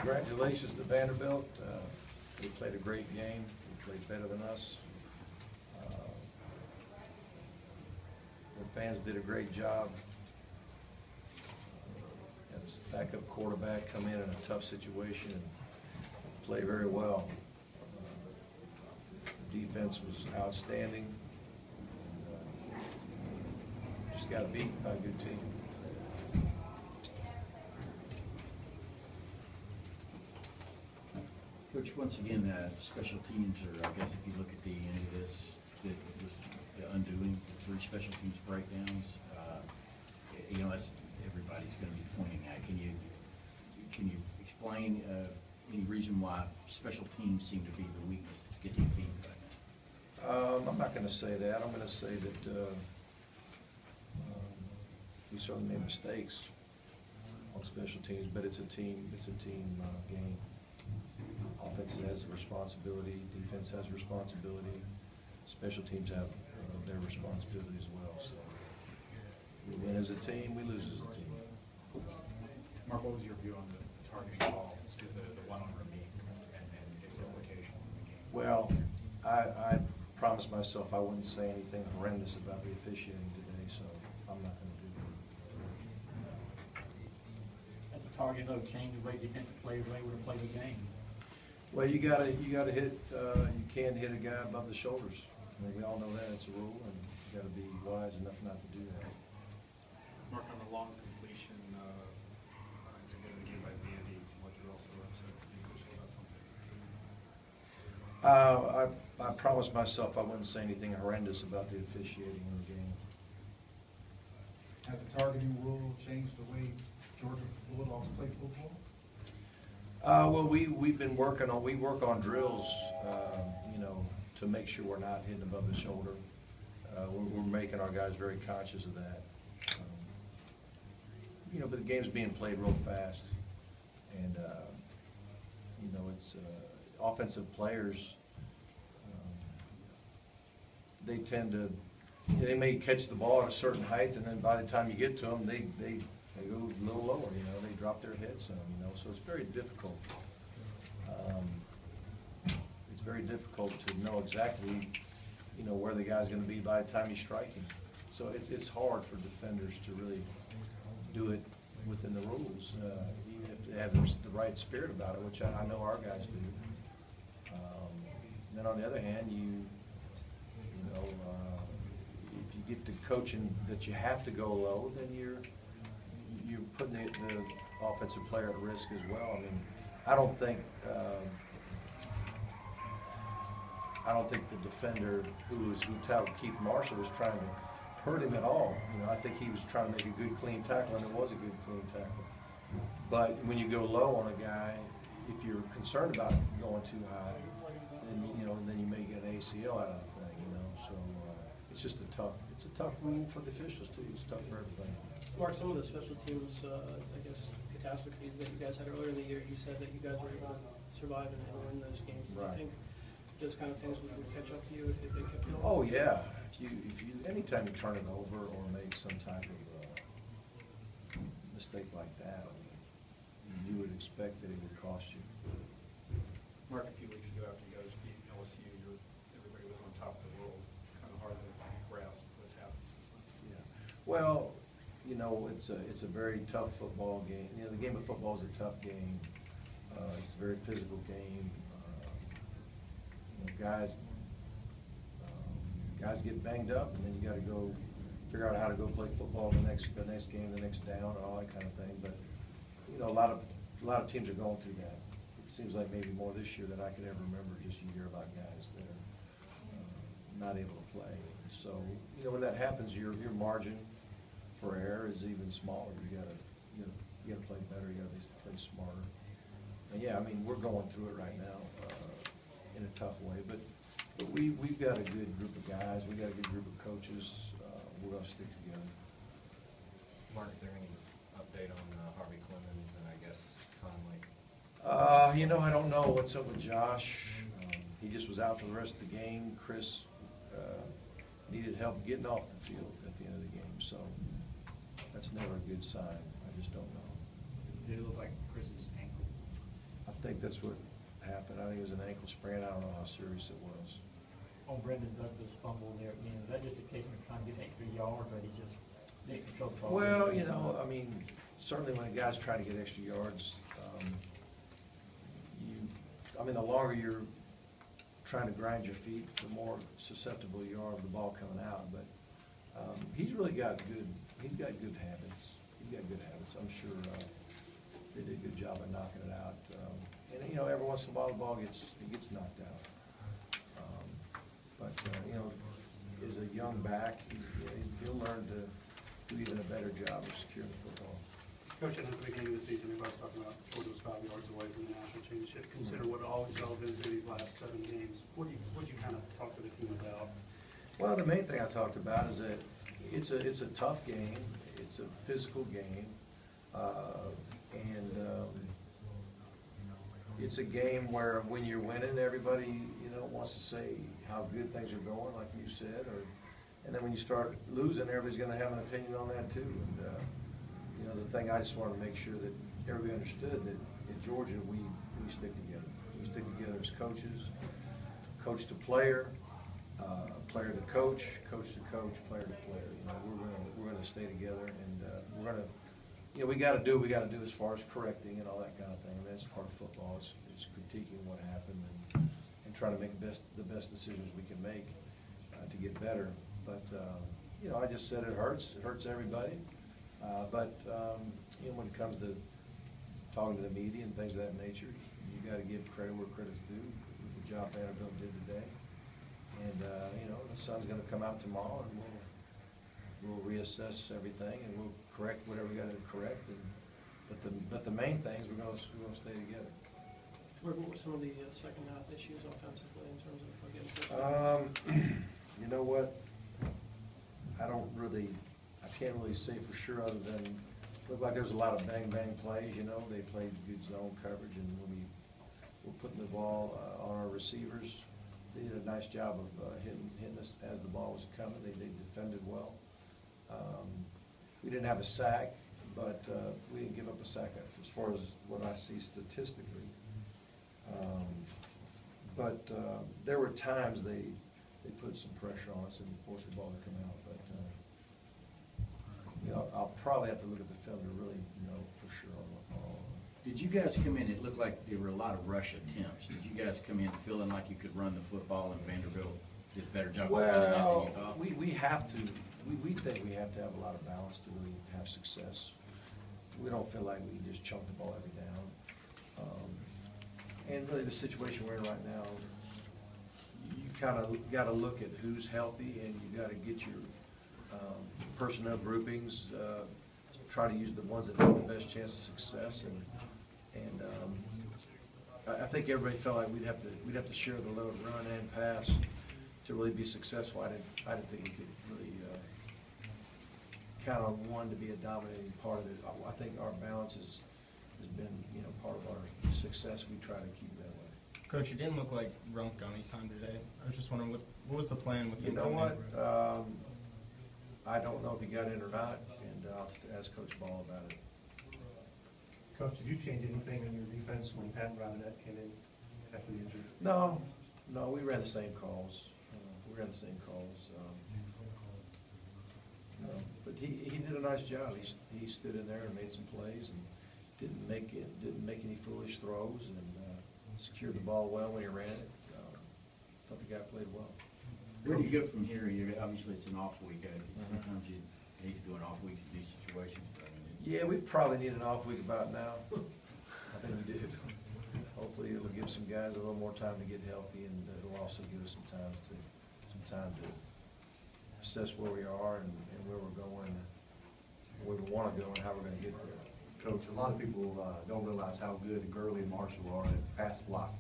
Congratulations to Vanderbilt. They played a great game. They played better than us. The fans did a great job. Had a backup quarterback come in a tough situation and play very well. The defense was outstanding. Just got beat by a good team. Coach, once again, special teams, or I guess if you look at any of this, the undoing, the 3 special teams breakdowns, that's everybody's going to be pointing at. Can you explain any reason why special teams seem to be the weakness that's getting you beat right now? I'm not going to say that. I'm going to say that we certainly made mistakes on special teams, but it's a team game. Offense has a responsibility, defense has a responsibility, special teams have their responsibility as well. So we win as a team, we lose as a team. Mark, what was your view on the targeting call, the one on Richt and its implication in the game? Well, I promised myself I wouldn't say anything horrendous about the officiating today, so I'm not going to do that. At the target, though, change the way defensive players are able to play the game. Well, you gotta hit. You can't hit a guy above the shoulders. I mean, we all know that it's a rule, and you got to be wise enough not to do that. Mark, on the long completion to get the game by Vandy, what you're also upset with the official about something? I promised myself I wouldn't say anything horrendous about the officiating in the game. Has the targeting rule changed the way Georgia Bulldogs play football? Well, we've been working on, we work on drills, to make sure we're not hitting above the shoulder. We're making our guys very conscious of that. But the game's being played real fast, and it's offensive players. They tend to, they may catch the ball at a certain height, and then by the time you get to them, they go a little lower. They drop their heads some. So it's very difficult. It's very difficult to know exactly, where the guy's going to be by the time you strike him. So it's hard for defenders to really do it within the rules, even if they have the right spirit about it, which I know our guys do. Then on the other hand, if you get to coaching that you have to go low, then you're putting the offensive player at risk as well. I mean, I don't think the defender who tackled Keith Marshall was trying to hurt him at all. I think he was trying to make a good, clean tackle, and it was a good, clean tackle. But when you go low on a guy, if you're concerned about going too high, then you may get an ACL out of the thing. So it's just a tough rule for the officials too. It's tough for everybody. Mark, some of the special teams, catastrophes that you guys had earlier in the year, you said that you guys were able to survive and win those games. Right. Do you think those kind of things would catch up to you if they kept going? Oh yeah. Anytime you turn it over or make some type of mistake like that, you would expect that it would cost you. Mark, a few weeks ago after you guys beat LSU, everybody was on top of the world. Kind of hard to grasp what's happened since then. Yeah. Well, it's a very tough football game. The game of football is a tough game. It's a very physical game. Guys get banged up, and then you got to go figure out how to go play football the next game, the next down, and all that kind of thing. But a lot of teams are going through that. It seems like maybe more this year than I could ever remember. Just you hear about guys that are not able to play. So when that happens, your margin for error is even smaller. You gotta play better. You gotta play smarter. And yeah, I mean, we're going through it right now in a tough way, but we've got a good group of guys. We got a good group of coaches. We're gonna stick together. Mark, is there any update on Harvey Clemens and I guess Conley? I don't know what's up with Josh. He just was out for the rest of the game. Chris needed help getting off the field at the end of the game, so that's never a good sign. I just don't know. Did it look like Chris's ankle? think that's what happened. I think it was an ankle sprain. I don't know how serious it was. On Brendan Douglas' fumble there, I mean, is that just a case of trying to get extra yards, or he just didn't control the ball? Well, you know, I mean, certainly when a guy's trying to get extra yards, the longer you're trying to grind your feet, the more susceptible you are of the ball coming out. But he's got good habits. He's got good habits. I'm sure they did a good job of knocking it out. And, you know, every once in a while the ball gets knocked out. But you know, as a young back, he'll learn to do even a better job of securing the football. Coach, at the beginning of the season, everybody's talking about Georgia was 5 yards away from the national championship. Consider what all y'all have been through these last 7 games. What you kind of talk to the team about? Well, the main thing I talked about is that it's a tough game. It's a physical game, and it's a game where when you're winning, everybody wants to say how good things are going, like you said, and then when you start losing, everybody's going to have an opinion on that too. And the thing I just wanted to make sure that everybody understood that in Georgia we stick together. We stick together as coaches, coach to player, player to coach, coach to coach, player to player. We're going to stay together, and we're going to. We got to do what we got to do as far as correcting and all that kind of thing. I mean, that's part of football. It's critiquing what happened and trying to make the best decisions we can make to get better. But I just said it hurts. It hurts everybody. But when it comes to talking to the media and things of that nature, you got to give credit where credit's due. The job Vanderbilt did today, and the sun's going to come out tomorrow, and we'll reassess everything, and we'll correct whatever we got to correct. But the main thing is we're going to stay together. What were some of the second half issues offensively in terms of getting first? You know what? I can't really say for sure, other than looked like there's a lot of bang plays. They played good zone coverage, and when we were putting the ball on our receivers, they did a nice job of hitting us as the ball was coming. They defended well. We didn't have a sack, but we didn't give up a sack as far as what I see statistically. But there were times they put some pressure on us and forced the ball to come out. But I'll probably have to look at the film to really know for sure on what. Did you guys come in? It looked like there were a lot of rush attempts. Did you guys come in feeling like you could run the football, and Vanderbilt did a better job of running that than you thought? We have to. We think we have to have a lot of balance to really have success. We don't feel like we can just chunk the ball every down. And really, the situation we're in right now, you kind of got to look at who's healthy, and you got to get your personnel groupings. Try to use the ones that have the best chance of success, and I think everybody felt like we'd have to share the load, run and pass, to really be successful. I didn't think we could really count on one to be a dominating part of it. I think our balance has been part of our success. We try to keep it that way. Coach, it didn't look like Rump got any time today. I was just wondering, what was the plan with him? You know what? I don't know if he got in or not, and I'll have to ask Coach Ball about it. Coach, did you change anything in your defense when Pat Robinette came in after the injury? No, we ran the same calls. But he did a nice job. He stood in there and made some plays and didn't make any foolish throws, and secured the ball well when he ran it. Thought the guy played well. Where do you go from here? Obviously, it's an off week. Sometimes you hate to do an off week in these situations. But Yeah, we probably need an off week about now. I think we do. Hopefully, it'll give some guys a little more time to get healthy, and it'll also give us some time to assess where we are and where we're going, where we want to go, and how we're going to get there. Coach, a lot of people don't realize how good Gurley and Marshall are at pass blocking.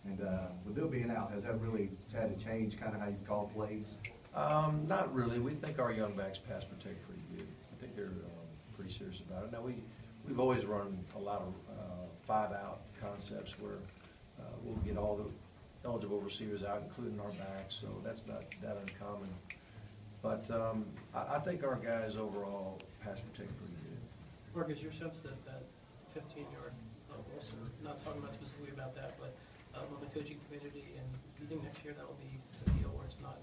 And with them being out, has that really had to change kind of how you call plays? Not really. We think our young backs pass protect pretty good. I think they're pretty serious about it. Now, we've always run a lot of 5-out concepts where we'll get all the eligible receivers out, including our backs, so that's not that uncommon. But I think our guys overall pass protect pretty good. Mark, is your sense that 15-yard, also not talking about specifically about that, but on the coaching community, and do you think next year that will be a deal where it's not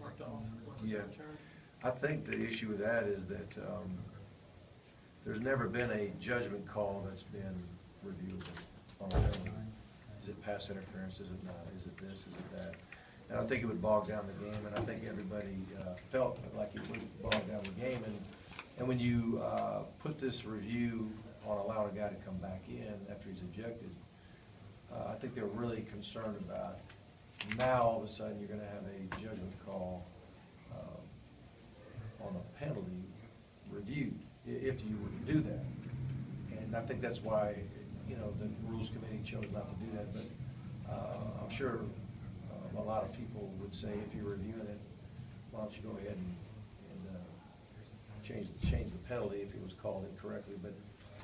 marked off once it's Yeah. returned? I think the issue with that is that there's never been a judgment call that's been reviewable on a penalty. Is it pass interference, is it not, is it this, is it that? And I think it would bog down the game, and I think everybody felt like it would bog down the game. And when you put this review on allowing a guy to come back in after he's ejected, I think they're really concerned about now all of a sudden you're going to have a judgment call on a penalty reviewed, if you would do that. And I think that's why, you know, the Rules Committee chose not to do that, but I'm sure a lot of people would say if you're reviewing it, why don't you go ahead and change the penalty if it was called incorrectly.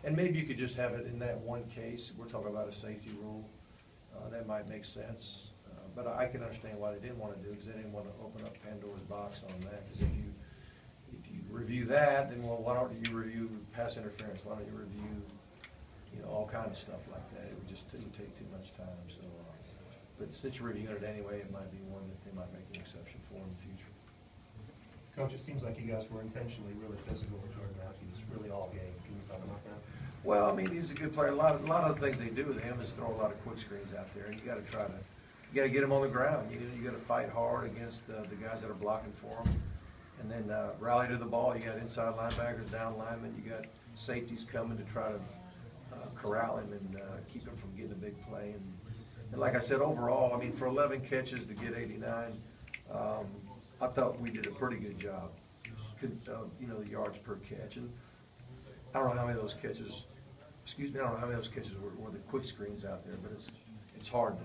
And maybe you could just have it in that one case. We're talking about a safety rule. That might make sense. But I can understand why they didn't want to do it, because they didn't want to open up Pandora's box on that. Because if you review that, then, well, why don't you review pass interference? Why don't you review, you know, all kinds of stuff like that? It would take too much time. So, but since you're reviewing it anyway, it might be one that they might make an exception for in the future. Coach, it seems like you guys were intentionally really physical with Jordan Matthews, really all game. Can you talk about that? Well, I mean, he's a good player. A lot of the things they do with him is throw a lot of quick screens out there, and you got to get him on the ground. You got to fight hard against the guys that are blocking for him, and then rally to the ball. You got inside linebackers, down linemen. You got safeties coming to try to corral him and keep him from getting a big play. And like I said, overall, I mean, for 11 catches to get 89, I thought we did a pretty good job. You know, the yards per catch, and I don't know how many of those catches. I don't know how many of those catches were the quick screens out there, but it's hard to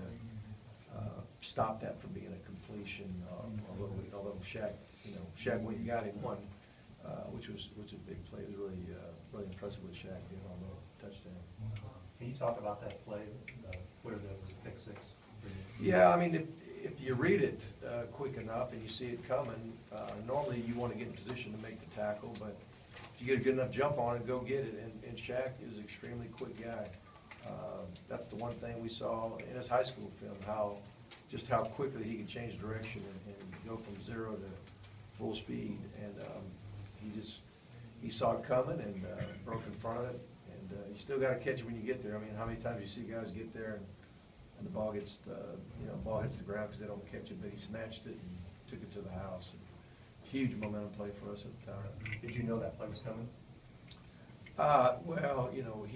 stop that from being a completion. Although Shaq, when you got him one, which was a big play. It was really impressive what Shaq did on the touchdown. Can you talk about that play where there was a pick six? Yeah, I mean, if you read it quick enough and you see it coming, normally you want to get in position to make the tackle, but if you get a good enough jump on it, go get it. And Shaq is an extremely quick guy. That's the one thing we saw in his high school film, how quickly he can change direction and go from 0 to full speed. And he saw it coming and broke in front of it. And you still got to catch it when you get there. I mean, how many times you see guys get there and the ball gets hits the ground because they don't catch it, but he snatched it and took it to the house. Huge momentum play for us at the time. Did you know that play was coming? Well, you know,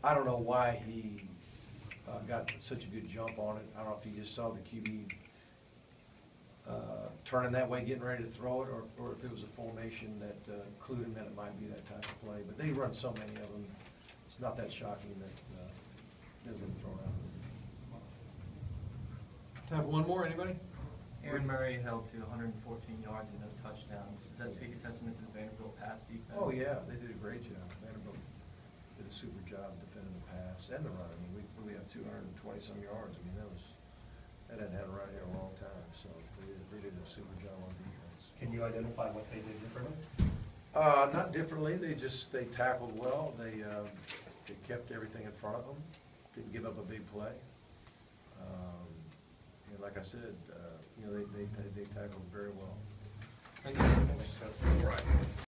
I don't know why he got such a good jump on it. I don't know if he just saw the QB turning that way, getting ready to throw it, or if it was a formation that clued him that it might be that type of play. But they run so many of them, it's not that shocking that they're going to throw it out. Time for one more, anybody? Aaron Murray held to 114 yards and no touchdowns. Does that speak a testament to the Vanderbilt pass defense? Oh, yeah, they did a great job. Vanderbilt did a super job defending the pass and the run. I mean, we have 220-some yards. I mean, that hadn't had a run here a long time, so they did a super job on defense. Can you identify what they did differently? Not differently. They tackled well. They kept everything in front of them. Didn't give up a big play. And like I said, they tackled very well.